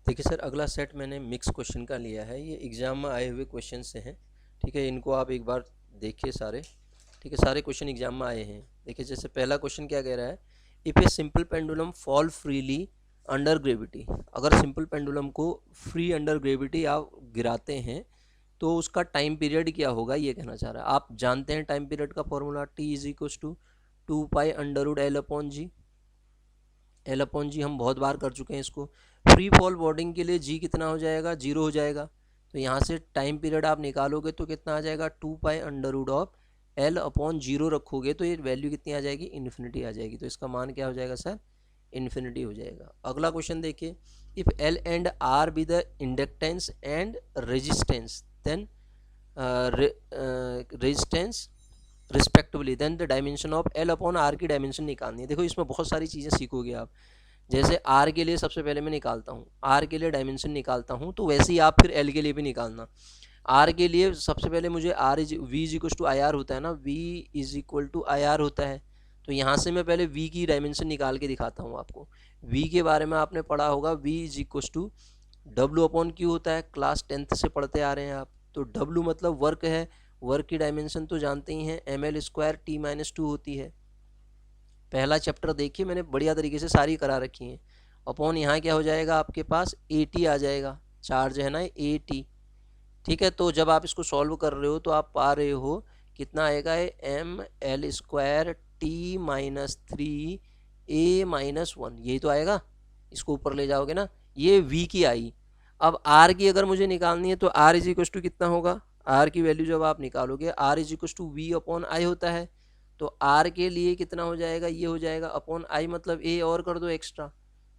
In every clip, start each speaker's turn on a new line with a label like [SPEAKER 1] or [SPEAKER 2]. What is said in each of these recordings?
[SPEAKER 1] देखिए सर, अगला सेट मैंने मिक्स क्वेश्चन का लिया है। ये एग्जाम में आए हुए क्वेश्चन से हैं। ठीक है, इनको आप एक बार देखिए सारे। ठीक है, सारे क्वेश्चन एग्जाम में आए हैं। देखिए, जैसे पहला क्वेश्चन क्या कह रहा है, if a simple pendulum fall freely under gravity. अगर सिंपल पेंडुलम को फ्री अंडर ग्रेविटी आप गिराते हैं तो उसका टाइम पीरियड क्या होगा, ये कहना चाह रहा है। आप जानते हैं टाइम पीरियड का formula, T is equal to 2 pi under root L upon G हम बहुत बार कर चुके हैं इसको। फ्री फॉल बोर्डिंग के लिए जी कितना हो जाएगा, 0 हो जाएगा। तो यहाँ से टाइम पीरियड आप निकालोगे तो कितना आ जाएगा, 2 pi under root of L upon 0 रखोगे तो ये वैल्यू कितनी आ जाएगी, इन्फिनिटी आ जाएगी। तो इसका मान क्या हो जाएगा सर, इन्फिनिटी हो जाएगा। अगला क्वेश्चन देखिए, if L and R be the inductance and resistance then resistance respectively, then the dimension of L upon R की डायमेंशन निकालनी है। देखो, इसमें बहुत सारी चीज़ें सीखोगे आप। जैसे आर के लिए सबसे पहले मैं निकालता हूँ, आर के लिए डायमेंशन निकालता हूँ, तो वैसे ही आप फिर एल के लिए भी निकालना। आर के लिए सबसे पहले मुझे R is V is equal to I R होता है ना, V is equal to I R होता है। तो यहाँ से मैं पहले वी की डायमेंशन निकाल के दिखाता हूँ आपको। वी के बारे में आपने पढ़ा होगा, V is equal to W upon Q होता है, क्लास 10th से पढ़ते आ रहे हैं आप। तो डब्ल्यू मतलब वर्क है, वर्क की डायमेंशन तो जानते ही हैं, ml² T-2 होती है। पहला चैप्टर देखिए, मैंने बढ़िया तरीके से सारी करा रखी हैं। अपॉन यहाँ क्या हो जाएगा आपके पास, AT आ जाएगा, चार्ज है ना AT। ठीक है, तो जब आप इसको सॉल्व कर रहे हो तो आप पा रहे हो कितना आएगा, ml²T-3A-1, यही तो आएगा। इसको ऊपर ले जाओगे ना, ये V की आई। अब R की अगर मुझे निकालनी है तो R इज इक्वल टू कितना होगा, R की वैल्यू जब आप निकालोगे, R is equal to V upon I होता है। तो R के लिए कितना हो जाएगा, ये हो जाएगा अपॉन आई, मतलब A और कर दो एक्स्ट्रा।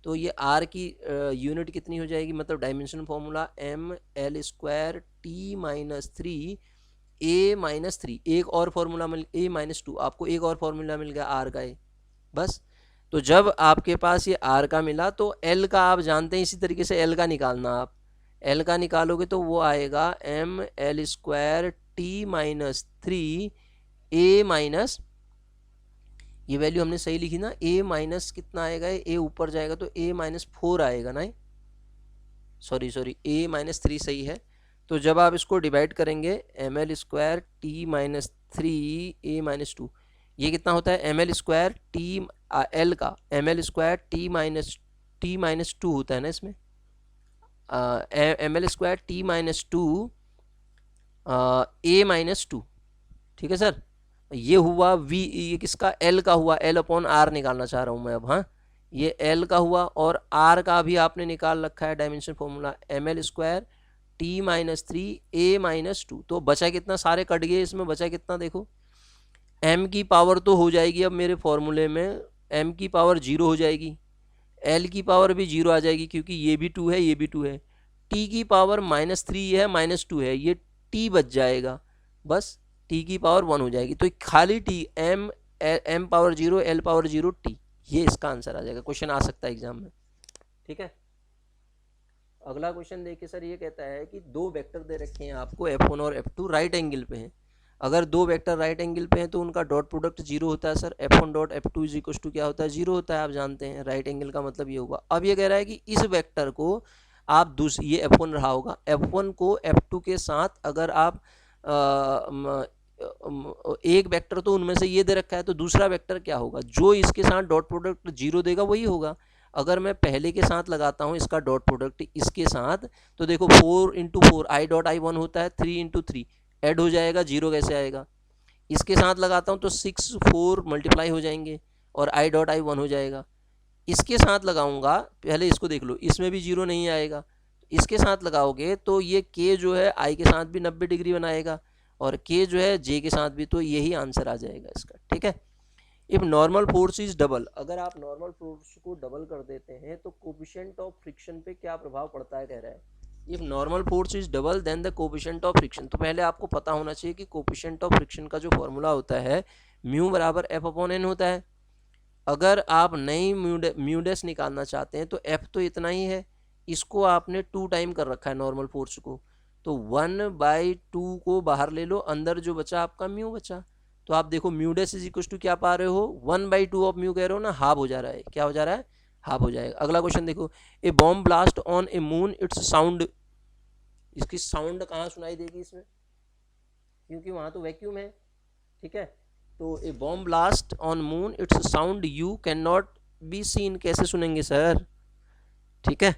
[SPEAKER 1] तो ये R की यूनिट कितनी हो जाएगी, मतलब डायमेंशन फॉर्मूला ml²T-3A-3। एक और फॉर्मूला मिल A-2, आपको एक और फॉर्मूला मिल गया R का बस। तो जब आपके पास ये R का मिला तो L का आप जानते हैं, इसी तरीके से L का निकालना। आप L का निकालोगे तो वो आएगा ml²T-3A-, ये वैल्यू हमने सही लिखी ना, A- कितना आएगा, A ऊपर जाएगा तो A-4 आएगा ना, सॉरी A-3 सही है। तो जब आप इसको डिवाइड करेंगे, ml²T-3A-2, ये कितना होता है, ml² L का ml²T-2 होता है ना इसमें, ml²T-2 A-2। ठीक है सर, ये हुआ V, ये किसका, L का हुआ, L अपॉन R निकालना चाह रहा हूँ मैं अब। हाँ, ये L का हुआ और R का भी आपने निकाल रखा है डायमेंशन फॉर्मूला, ml²T-3A-2। तो बचा कितना, सारे कट गए, इसमें बचा कितना देखो, m की पावर तो हो जाएगी अब मेरे फॉर्मूले में, m की पावर 0 हो जाएगी, l की पावर भी 0 आ जाएगी क्योंकि ये भी 2 है ये भी 2 है, t की पावर -3 है -2 है, ये t बच जाएगा, बस t की पावर 1 हो जाएगी। तो खाली t, m power 0 l power 0 t, ये इसका आंसर आ जाएगा। क्वेश्चन आ सकता है एग्जाम में। ठीक है, अगला क्वेश्चन देखिए सर, ये कहता है कि दो वेक्टर दे रखे हैं आपको, F1 और F2 राइट एंगल पे हैं। अगर दो वेक्टर राइट एंगल पे हैं तो उनका डॉट प्रोडक्ट 0 होता है sir. F1 dot F2 is equal to क्या होता है, 0 होता है, आप जानते हैं राइट एंगल का मतलब ये होगा। अब ये कह रहा है कि इस वेक्टर को आप ये F1 रहा होगा, F1 को F2 के साथ अगर आप एक वेक्टर तो उनमें से ये दे रखा है, तो दूसरा वेक्टर क्या होगा, जो इसके साथ डॉट प्रोडक्ट 0 देगा वही होगा। अगर मैं पहले के साथ लगाता हूँ इसका डॉट प्रोडक्ट इसके साथ, तो देखो 4 × 4 I.I1 होता है, 3 × 3 ऐड हो जाएगा, 0 कैसे आएगा। इसके साथ लगाता हूँ तो 6 4 मल्टीप्लाई हो जाएंगे और I.I1 हो जाएगा। इसके साथ लगाऊंगा, पहले इसको देख लो, इसमें भी 0 नहीं आएगा। इसके साथ लगाओगे तो ये K जो है I के साथ भी 90 डिग्री बनाएगा और K जो है J के साथ भी, तो यही आंसर आ जाएगा इसका। ठीक है, if normal force is double, अगर आप नॉर्मल फोर्स को डबल कर देते हैं तो कोफिशिएंट ऑफ फ्रिक्शन पे क्या प्रभाव पड़ता है, कह रहा है। If normal force is double then the coefficient of friction, तो पहले आपको पता होना चाहिए कि कोफिशिएंट ऑफ फ्रिक्शन का जो फॉर्मूला होता है म्यू बराबर F/N होता है। अगर आप नई म्यूडेस निकालना चाहते हैं तो F तो इतना ही है, इसको आपने 2 टाइम कर रखा है नॉर्मल फोर्स को, तो 1/2 को बाहर ले लो, अंदर जो बचा आपका म्यू बचा। तो आप देखो म्यूडेस इज इक्वल टू क्या पा रहे हो, 1/2 ऑफ म्यू कह रहे हो ना, हाफ हो जा रहा है, क्या हो जा रहा है, हाफ हो जाएगा। अगला क्वेश्चन देखो, a bomb blast on a moon its sound, इसकी साउंड कहाँ सुनाई देगी इसमें, क्योंकि वहाँ तो वैक्यूम है, ठीक है। तो a bomb blast on moon its sound you can not be seen, कैसे सुनेंगे सर, ठीक है,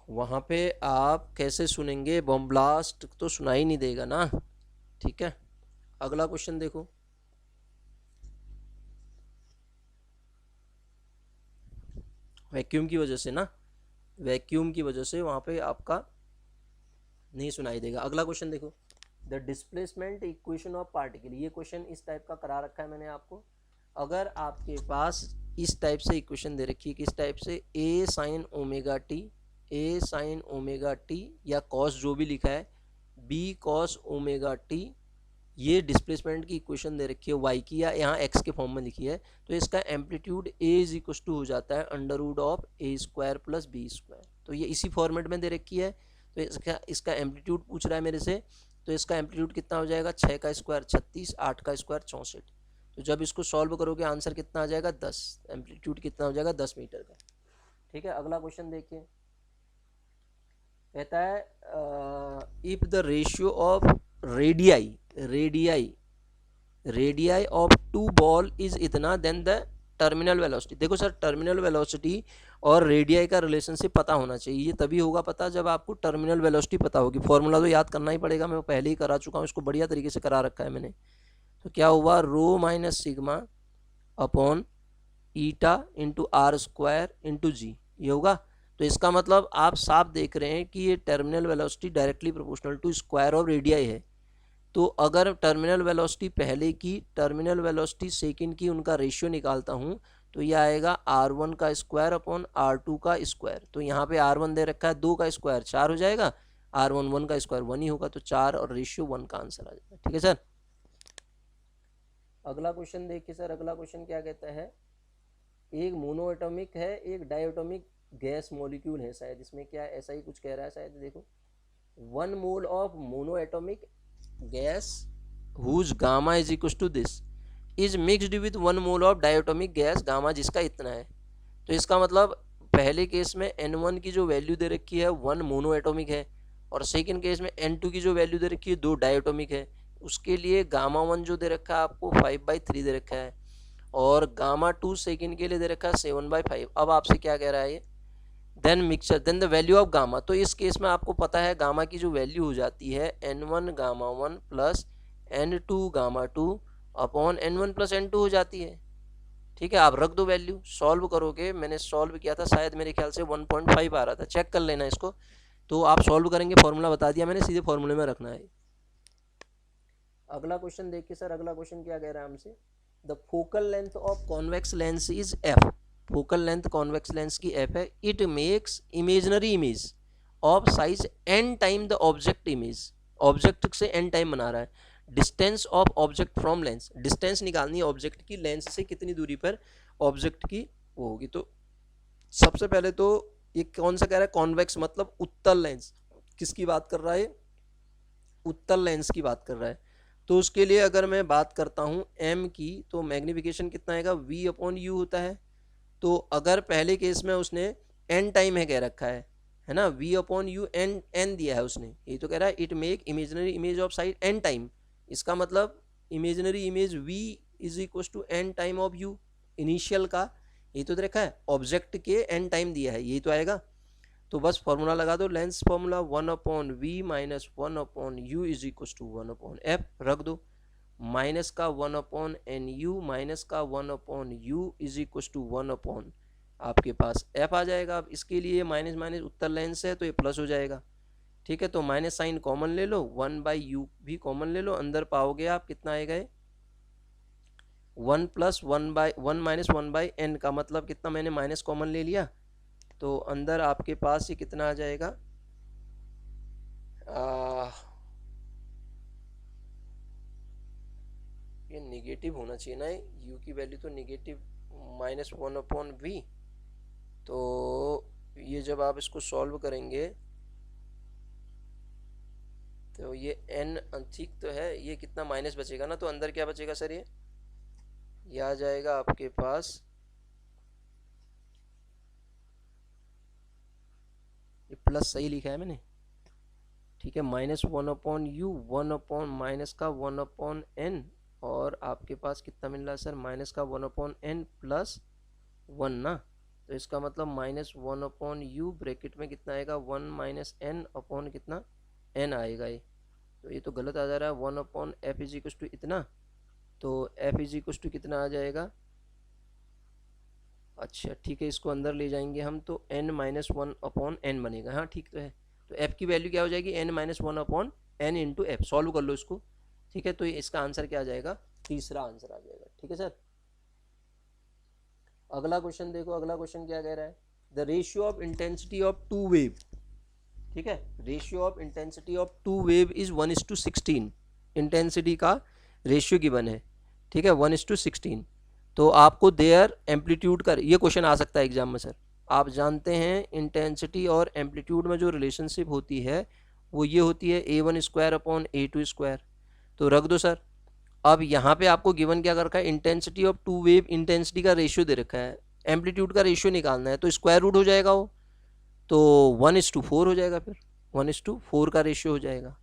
[SPEAKER 1] वहाँ पे आप कैसे सुनेंगे, बॉम्ब ब्लास्ट तो सुनाई नहीं देगा ना, ठीक है। अगला क्वेश्चन देखो, वैक्यूम की वजह से ना, वैक्यूम की वजह से वहाँ पे आपका नहीं सुनाई देगा। अगला क्वेश्चन देखो, the displacement equation of particle, ये क्वेश्चन इस टाइप का करा रखा है मैंने आपको। अगर आपके पास इस टाइप से इक्वेशन दे रखी है, किस टाइप से, ए साइन ओमेगा टी, ए साइन ओमेगा टी या कॉस जो भी लिखा है, बी कॉस ओमेगा टी, ये डिस्प्लेसमेंट की इक्वेशन दे रखी है वाई की, या यहाँ एक्स के फॉर्म में लिखी है, तो इसका amplitude A is equal to हो जाता है under root of A square plus B square. तो ये इसी फॉर्मेट में दे रखी है, तो इसका एम्पलीट्यूड पूछ रहा है मेरे से, तो इसका एम्पलीट्यूड कितना हो जाएगा, 6 का स्क्वायर 36, 8 का स्क्वायर 64। तो जब इसको सॉल्व करोगे आंसर कितना आ जाएगा 10, एम्पलीट्यूड कितना हो जाएगा 10 मीटर का, ठीक है। अगला क्वेश्चन देखिए, कहता है if the ratio of radii of two ball is इतना देन द टर्मिनल वेलोसिटी। देखो सर, टर्मिनल वेलोसिटी और रेडियाई का रिलेशनशिप पता होना चाहिए, ये तभी होगा पता जब आपको टर्मिनल वेलोसिटी पता होगी। फॉर्मूला तो याद करना ही पड़ेगा, मैं पहले ही करा चुका हूँ, इसको बढ़िया तरीके से करा रखा है मैंने। तो क्या हुआ, rho minus sigma upon eta into R square into G, ये होगा। तो इसका मतलब आप साफ देख रहे हैं कि ये terminal velocity directly proportional to square of radii है। तो अगर टर्मिनल वेलोसिटी पहले की, टर्मिनल वेलोसिटी सेकंड की, उनका रेशियो निकालता हूँ, तो ये आएगा r1 का स्क्वायर अपॉन r2 का स्क्वायर। तो यहाँ पे r1 दे रखा है 2 का स्क्वायर 4 हो जाएगा, r1 1 का स्क्वायर 1 ही होगा, तो 4 और रेशियो 1 का आंसर आ जाएगा, ठीक है सर। अगला क्वेश्चन देखिए सर, अगला क्वेश्चन क्या कहता है, एक मोनो एटॉमिक है, एक डायटोमिक गैस मॉलिक्यूल है, शायद इसमें क्या ऐसा ही कुछ कह रहा है शायद, देखो 1 mole of mono atomic gas whose gamma is equal to this is mixed with 1 mole of diatomic gas gamma, जिसका इतना है। तो इसका मतलब पहले केस में N1 की जो वैल्यू दे रखी है 1 मोनो एटॉमिक है, और सेकंड केस में N2 की जो वैल्यू दे रखी है 2 डायटोमिक है। उसके लिए गामा 1 जो दे रखा है आपको 5/3 दे रखा है, और गामा 2 सेकंड के लिए दे रखा है 7/5। अब आपसे क्या कह रहा है ये, then mixture then the value of gamma. तो इस केस में आपको पता है गामा की जो वैल्यू हो जाती है N1 gamma 1 plus N2 gamma 2 upon N1 plus N2 हो जाती है, ठीक है। आप रख दो वैल्यू, सॉल्व करोगे, मैंने सॉल्व किया था शायद मेरे ख्याल से 1.5 आ रहा था, चेक कर लेना इसको। तो आप सॉल्व करेंगे, फॉर्मूला बता दिया मैंने, सीधे फॉर्मूले में रखना है। अगला क्वेश्चन देखिए सर, अगला क्वेश्चन क्या कह रहा है हमसे, the focal length of convex lens is F. Focal length convex lens की एफ है। It makes imaginary image of size n time the object image, object से n टाइम बना रहा है। Distance of object from lens, distance निकालनी है object की, lens से कितनी दूरी पर ऑब्जेक्ट की वो होगी। तो सबसे पहले तो ये कौन सा कह रहा है, कॉन्वेक्स मतलब उत्तल लेंस, किसकी बात कर रहा है, उत्तल लेंस की बात कर रहा है। तो उसके लिए अगर मैं बात करता हूँ m की, तो मैग्नीफिकेशन कितना आएगा, v अपॉन u होता है। तो अगर पहले केस में उसने n टाइम है कह रखा है ना, v अपॉन u n दिया है उसने, ये तो कह रहा है it make imaginary image of side n time. इसका मतलब imaginary image v is equal to n time of u, initial का ये तो देखा है, ऑब्जेक्ट के n टाइम दिया है, यही तो आएगा। तो बस फॉर्मूला लगा दो, lens formula 1 upon V minus 1 upon U is equal to 1 upon F, रख दो। माइनस का 1 अपॉन एन यू माइनस का 1 upon U is equal to 1 upon आपके पास एफ आ जाएगा। अब इसके लिए माइनस माइनस उत्तर लेंस है तो ये प्लस हो जाएगा, ठीक है। तो माइनस साइन कॉमन ले लो, 1/u भी कॉमन ले लो, अंदर पाओगे आप कितना आएगा, 1 प्लस 1 माइनस 1/n का मतलब कितना, मैंने माइनस कॉमन ले लिया, तो अंदर आपके पास ये कितना आ जाएगा, ये निगेटिव होना चाहिए ना, u की वैल्यू तो निगेटिव, -1 अपॉन वी। तो ये जब आप इसको सॉल्व करेंगे तो ये n ठीक तो है, ये कितना माइनस बचेगा ना, तो अंदर क्या बचेगा सर, ये आ जाएगा आपके पास प्लस सही लिखा है मैंने, ठीक है, -1/u, 1/- का 1/n, और आपके पास कितना मिल रहा है सर, -1/n प्लस 1 ना, तो इसका मतलब -1/u ब्रैकेट में कितना आएगा, 1 - n अपॉन कितना n आएगा ये, तो ये तो गलत आ जा रहा है, 1/f इज इक्वल टू इतना, तो f इज इक्वल टू कितना आ जाएगा, अच्छा ठीक है, इसको अंदर ले जाएंगे हम तो n-1/n बनेगा, हाँ ठीक तो है, तो f की वैल्यू क्या हो जाएगी, n-1/n इंटू एफ, सॉल्व कर लो इसको, ठीक है, तो इसका आंसर क्या आ जाएगा, तीसरा आंसर आ जाएगा, ठीक है सर। अगला क्वेश्चन देखो, अगला क्वेश्चन क्या कह रहा है, the ratio of intensity of two wave, ठीक है, ratio of intensity of two wave is 1:16, intensity का रेशियो गिवन है, ठीक है, 1:16, तो आपको देयर एम्पलीट्यूड का, ये क्वेश्चन आ सकता है एग्जाम में सर, आप जानते हैं इंटेंसिटी और एम्पलीट्यूड में जो रिलेशनशिप होती है वो ये होती है a1² / a2², तो रख दो सर। अब यहाँ पे आपको गिवन क्या कर रखा है, intensity of two wave, intensity का रेशियो दे रखा है, एम्पलीट्यूड का रेशियो निकालना है, तो स्क्वायर रूट हो जाएगा वो, तो 1:4 हो जाएगा, फिर 1:4 का रेशियो हो जाएगा,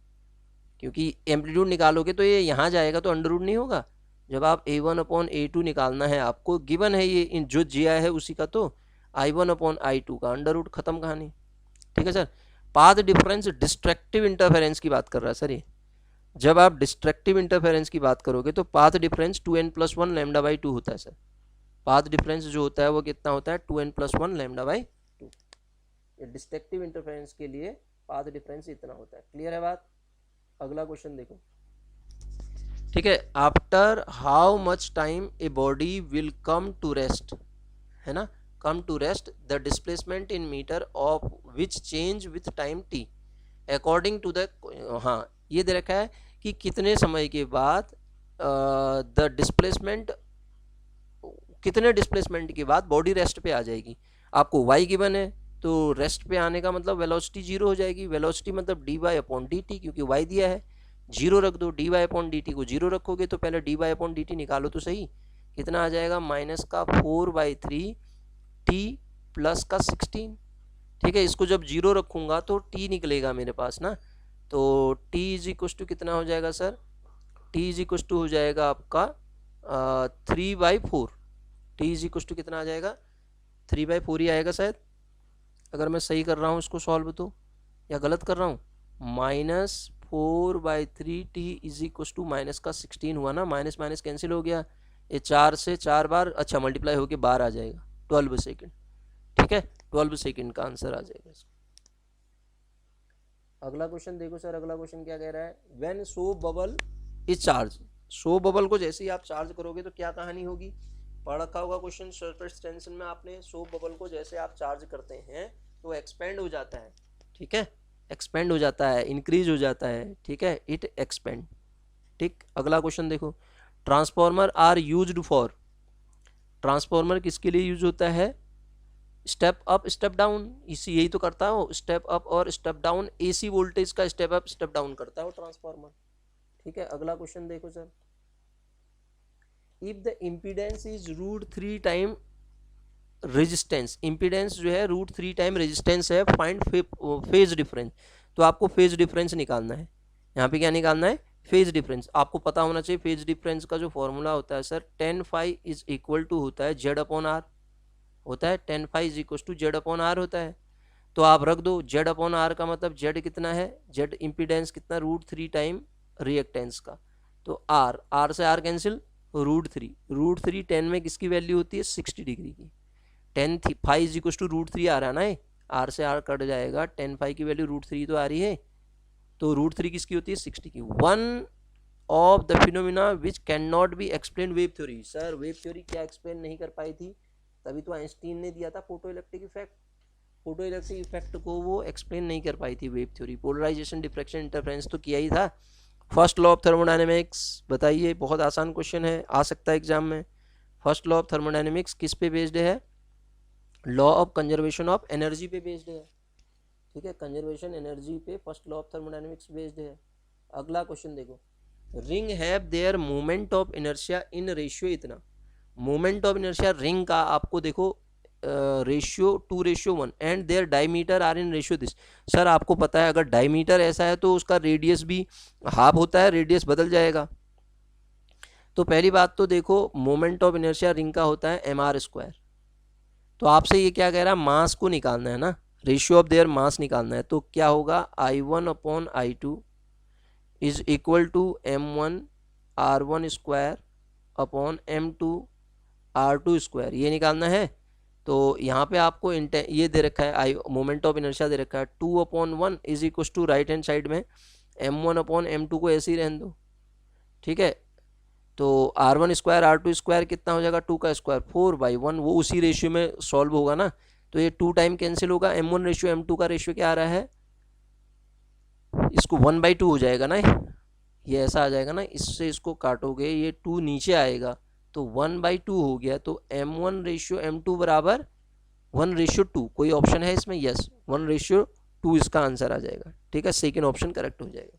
[SPEAKER 1] क्योंकि एम्पलीट्यूड निकालोगे तो ये यहाँ जाएगा तो अंडर रूट नहीं होगा, जब आप a1/a2 निकालना है, आपको गिवन है ये जो जिया है उसी का, तो i1/i2 का अंडर रूट, खत्म कहानी, ठीक है sir. Path difference destructive interference की बात कर रहा है सर ये, जब आप डिस्ट्रक्टिव इंटरफेरेंस की बात करोगे तो पाथ डिफरेंस 2n+1 λ/2 होता है सर, पाथ डिफरेंस जो होता है वो कितना होता है, 2n+1 λ/2, ये डिस्ट्रक्टिव इंटरफेरेंस के लिए पाथ डिफरेंस इतना होता है, क्लियर है बात। अगला क्वेश्चन देखो, ठीक है, after how much time a body will come to rest, है ना, come to rest, the displacement in metre of which change with time t according to the, हाँ ये दे रखा है कि कितने समय के बाद द डिस्प्लेसमेंट, कितने डिस्प्लेसमेंट के बाद बॉडी रेस्ट पे आ जाएगी, आपको y गिवन है, तो रेस्ट पे आने का मतलब वेलोसिटी 0 हो जाएगी, वेलोसिटी मतलब dy/dt, क्योंकि y दिया है, 0 रख दो, dy/dt को 0 रखोगे तो पहले dy/dt निकालो तो सही, कितना आ जाएगा, -4/3 t प्लस का 16, ठीक है, इसको जब 0 रखूँगा तो t निकलेगा मेरे पास ना, तो t इज इक्वल टू कितना हो जाएगा sir, t is equal to हो जाएगा आपका 3/4, t इज इक्वल टू कितना आ जाएगा, 3/4 ही आएगा शायद, अगर मैं सही कर रहा हूँ इसको सॉल्व तो, या गलत कर रहा हूँ, -4/3 t is equal to minus का 16 हुआ ना, माइनस माइनस कैंसिल हो गया, ये 4 से 4 बार, अच्छा मल्टीप्लाई होके 12 आ जाएगा, 12 सेकेंड, ठीक है, 12 सेकेंड का आंसर आ जाएगा इसका। अगला क्वेश्चन देखो सर, अगला क्वेश्चन क्या कह रहा है, when soap bubble is charge, soap bubble को जैसे ही आप चार्ज करोगे तो क्या कहानी होगी, पढ़ रखा होगा क्वेश्चन सरफेस टेंशन में आपने, सोप बबल को जैसे आप चार्ज करते हैं तो एक्सपेंड हो जाता है, ठीक है, एक्सपेंड हो जाता है, इंक्रीज हो जाता है, ठीक है, इट एक्सपेंड, ठीक। अगला क्वेश्चन देखो, transformer are used for, transformer किसके लिए यूज होता है, स्टेप अप स्टेप डाउन, इसी यही तो करता हो, स्टेप अप और स्टेप डाउन, एसी वोल्टेज का स्टेप अप स्टेप डाउन करता हो ट्रांसफार्मर, ठीक है। अगला क्वेश्चन देखो sir, if the impedance is √3 time resistance, impedance जो है √3 टाइम रेजिस्टेंस है, फाइंड फेज डिफरेंस, तो आपको फेज डिफरेंस निकालना है, यहाँ पे क्या निकालना है, फेज डिफरेंस, आपको पता होना चाहिए फेज डिफरेंस का जो फॉर्मूला होता है sir, tan phi is equal to होता है Z/R, होता है tan phi is equal to Z/R होता है, तो आप रख दो Z/R का मतलब Z कितना है, Z इम्पीडेंस कितना, √3 टाइम रिएक्टेंस का, तो R से R कैंसिल, √3 10 में किसकी वैल्यू होती है, 60 डिग्री की, tan phi is equal to √3 आ रहा ना है, R से R कट जाएगा, tan phi की वैल्यू √3 तो आ रही है, तो √3 किसकी होती है, 60 की। One of the phenomena which can not B explain wave theory, sir wave theory क्या एक्सप्लेन नहीं कर पाई थी, तभी तो आइंस्टीन ने दिया था photo electric effect, photo electric effect को वो एक्सप्लेन नहीं कर पाई थी wave theory, polarization diffraction interference तो किया ही था। फर्स्ट लॉ ऑफ थर्मोडायनेमिक्स बताइए, बहुत आसान क्वेश्चन है, आ सकता है एग्जाम में, फर्स्ट लॉ ऑफ थर्मोडायनेमिक्स किस पे बेस्ड है, law of conservation of energy पे बेस्ड है, ठीक है, कंजर्वेशन एनर्जी पे first law of thermodynamics based है। अगला क्वेश्चन देखो, ring have their moment of inertia in ratio इतना, मोमेंट ऑफ इनर्शिया रिंग का आपको देखो ratio 2:1 and their diameter are in ratio this. Sir आपको पता है अगर डायमीटर ऐसा है तो उसका रेडियस भी हाफ होता है, रेडियस बदल जाएगा। तो पहली बात तो देखो मोमेंट ऑफ इनर्शिया रिंग का होता है mr²। तो आपसे ये क्या कह रहा है, मास को निकालना है ना, रेशियो ऑफ देयर मास निकालना है। तो क्या होगा, I1/I2 is equal to m1r1² upon m2r2², ये निकालना है। तो यहाँ पे आपको ये दे रखा है, मोमेंट ऑफ इनर्शिया दे रखा है 2/1 is equal to right hand side में m1/m2 को ऐसे ही रहने दो, ठीक है। तो r1² r2² कितना हो जाएगा, 2 का स्क्वायर 4/1, वो उसी रेशियो में सॉल्व होगा ना। तो ये 2 टाइम कैंसिल होगा, m1 रेशियो m2 का रेशियो क्या आ रहा है, इसको 1/2 हो जाएगा ना, ये ऐसा आ जाएगा ना, इससे इसको काटोगे ये 2 नीचे आएगा तो 1/2 हो गया। तो m1 रेशियो m2 बराबर 1:2। कोई ऑप्शन है इसमें, यस 1:2 इसका आंसर आ जाएगा, ठीक है, सेकेंड ऑप्शन करेक्ट हो जाएगा।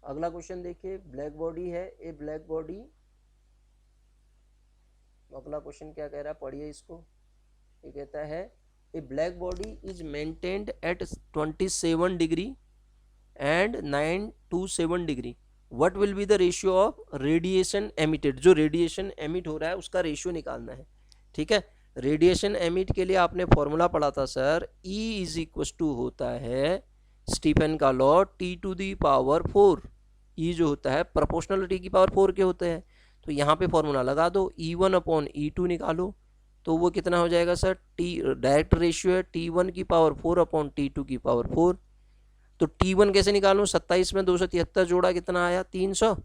[SPEAKER 1] अगला क्वेश्चन देखिए, ब्लैक बॉडी है, ए ब्लैक बॉडी, अगला क्वेश्चन क्या कह रहा है, पढ़िए इसको। ये कहता है a black body is maintained at 27 degree and 9 to 7 degree, what will be the ratio of radiation emitted. जो रेडिएशन एमिट हो रहा है उसका रेशियो निकालना है, ठीक है। रेडिएशन एमिट के लिए आपने फॉर्मूला पढ़ा था sir, E is equal to होता है स्टीफन का लॉ T⁴। E जो होता है प्रोपोर्शनल T⁴ के होते हैं। तो यहाँ पे फॉर्मूला लगा दो, E1/E2 निकालो, तो वो कितना हो जाएगा सर, डायरेक्ट रेशियो है T1⁴/T2⁴। तो T1 कैसे निकालूं, 27 में 273 जोड़ा कितना आया, 300,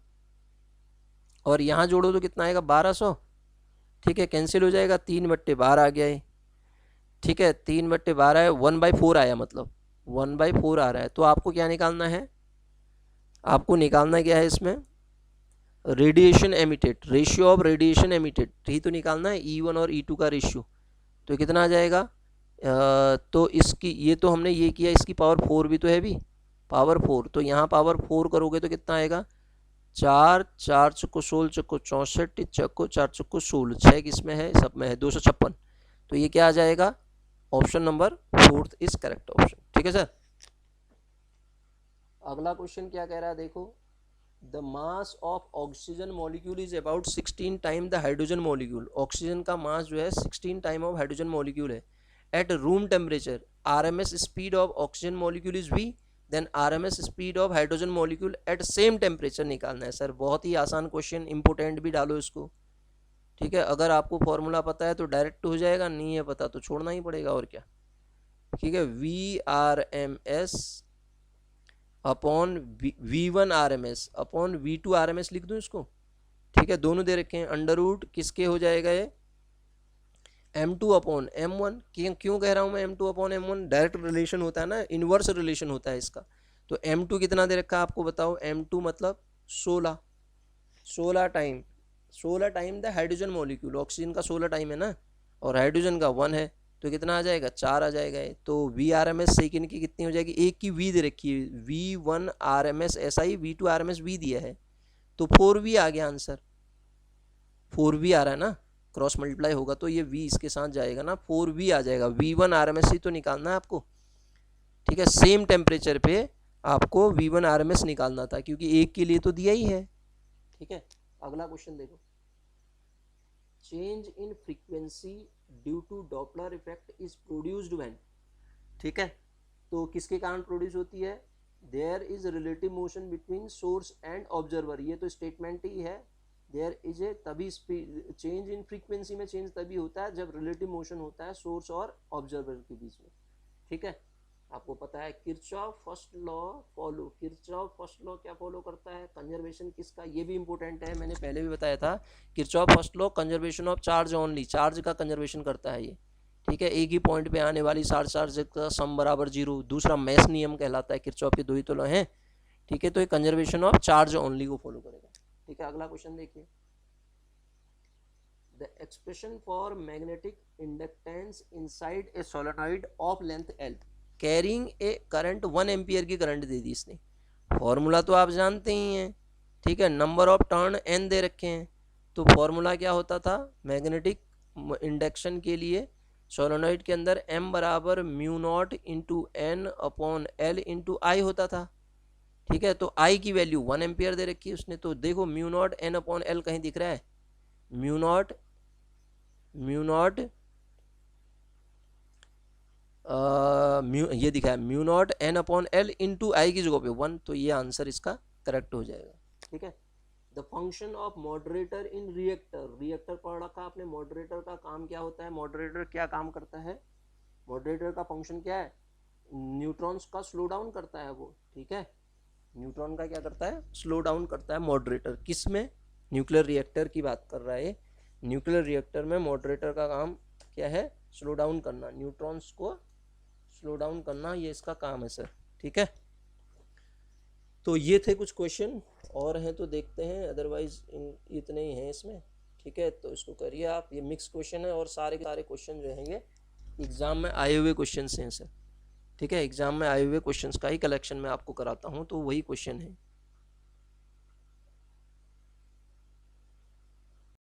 [SPEAKER 1] और यहाँ जोड़ो तो कितना आएगा, 1200, ठीक है, कैंसिल हो जाएगा, 3/12 आ गया है, ठीक है, 3/12 है, 1/4 आया, मतलब 1/4 आ रहा है। तो आपको क्या निकालना है, आपको निकालना क्या है इसमें, radiation emitted, ratio of radiation emitted ही तो निकालना है, E1 और E2 का रेशियो। तो कितना आ जाएगा, तो इसकी ये तो हमने ये किया, इसकी पावर 4 भी तो है भी, पावर 4, तो यहाँ पावर 4 करोगे तो कितना आएगा, 4 4 चक्को 16 चक्को 64 चक्को 4 चक्को 16, 6 किसमें है, सब में है, 256। तो ये क्या आ जाएगा, option number 4 is correct option, ठीक है सर। अगला क्वेश्चन क्या कह रहा है, देखो, the mass of oxygen molecule is about 16 time the hydrogen molecule. Oxygen का मास जो है 16 टाइम ऑफ हाइड्रोजन मॉलिक्यूल है। At room temperature RMS speed of oxygen molecule is v, then RMS speed of hydrogen molecule at same temperature निकालना है। Sir बहुत ही आसान question, important भी डालो इसको, ठीक है। अगर आपको फॉर्मूला पता है तो डायरेक्ट हो जाएगा, नहीं है पता तो छोड़ना ही पड़ेगा, और क्या, ठीक है। VRMS upon V1 RMS upon V2 RMS लिख दूं इसको, ठीक है, दोनों दे रखे हैं, अंडर रूट किसके हो जाएगा ये, M2/M1। क्यों कह रहा हूं मैं M2/M1, डायरेक्ट रिलेशन होता है ना, इनवर्स रिलेशन होता है इसका। तो M2 कितना दे रखा है आपको बताओ, M2 मतलब 16 time the hydrogen molecule, oxygen का 16 टाइम है ना, और हाइड्रोजन का 1 है, तो कितना आ जाएगा, 4 आ जाएगा। तो VRMS सेकेंड की कितनी हो जाएगी, एक की V दे रखी है, V1 RMS SI, V2 RMS V दिया है, तो 4V आ गया आंसर, 4V आ रहा है ना, क्रॉस मल्टीप्लाई होगा तो ये V इसके साथ जाएगा ना, 4V आ जाएगा। V1 RMS ही तो निकालना है आपको, ठीक है, सेम टेम्परेचर पे आपको V1 RMS निकालना था, क्योंकि एक के लिए तो दिया ही है, ठीक है। अगला क्वेश्चन देखो, change in frequency due to Doppler effect is produced when, ठीक है, तो किसके कारण प्रोड्यूस होती है, there is relative motion between source and observer, ये तो स्टेटमेंट ही है, देयर इज ए, तभी चेंज इन फ्रीक्वेंसी में चेंज तभी होता है जब रिलेटिव मोशन होता है सोर्स और ऑब्जर्वर के बीच में, ठीक है। आपको पता है Kirchhoff first law follow, Kirchhoff first law क्या फॉलो करता है, कंजर्वेशन किसका, ये भी इंपॉर्टेंट है, मैंने पहले भी बताया था, Kirchhoff first law conservation of charge only, charge का कंजर्वेशन करता है ये, ठीक है। एक ही पॉइंट पे आने वाली सारे चार्ज का सम बराबर 0, दूसरा मैस नियम कहलाता है, किरचॉफ के 2 ही तो लॉ हैं, ठीक है। तो ये कंजर्वेशन ऑफ चार्ज ओनली को फॉलो करेगा, ठीक है। अगला क्वेश्चन देखिए, the expression for magnetic inductance inside a solenoid of length L carrying a current 1 ampere की करंट दे दी इसने, फॉर्मूला तो आप जानते ही हैं, ठीक है, नंबर ऑफ टर्न n दे रखे हैं, तो फॉर्मूला क्या होता था, मैग्नेटिक इंडक्शन के लिए सोलेनोइड के अंदर m बराबर mu naught into N upon L into I होता था, ठीक है। तो I की वैल्यू 1 एम्पियर दे रखी है उसने, तो देखो mu naught N upon L कहीं दिख रहा है, म्यू नॉट ये दिखा है mu naught N upon L into I की जगह पे 1, तो ये आंसर इसका करेक्ट हो जाएगा, ठीक है। The function of moderator in reactor, reactor पढ़ रखा आपने, मॉडरेटर का काम क्या होता है, मॉडरेटर क्या काम करता है, मॉडरेटर का फंक्शन क्या है, न्यूट्रॉन्स का स्लो डाउन करता है वो, ठीक है। न्यूट्रॉन का क्या करता है, स्लो डाउन करता है मॉडरेटर, किस में, न्यूक्लियर रिएक्टर की बात कर रहा है। न्यूक्लियर रिएक्टर में मॉडरेटर का काम क्या है, स्लो डाउन करना, न्यूट्रॉन्स को स्लो डाउन करना, ये इसका काम है सर, ठीक है। तो ये थे कुछ क्वेश्चन, और हैं तो देखते हैं, अदरवाइज इतने ही हैं इसमें, ठीक है। तो इसको करिए आप, ये मिक्स क्वेश्चन है और सारे के सारे क्वेश्चन जो हैं ये एग्जाम में आए हुए क्वेश्चन हैं सर, ठीक है। एग्जाम में आए हुए क्वेश्चंस का ही कलेक्शन मैं आपको कराता हूँ, तो वही क्वेश्चन है।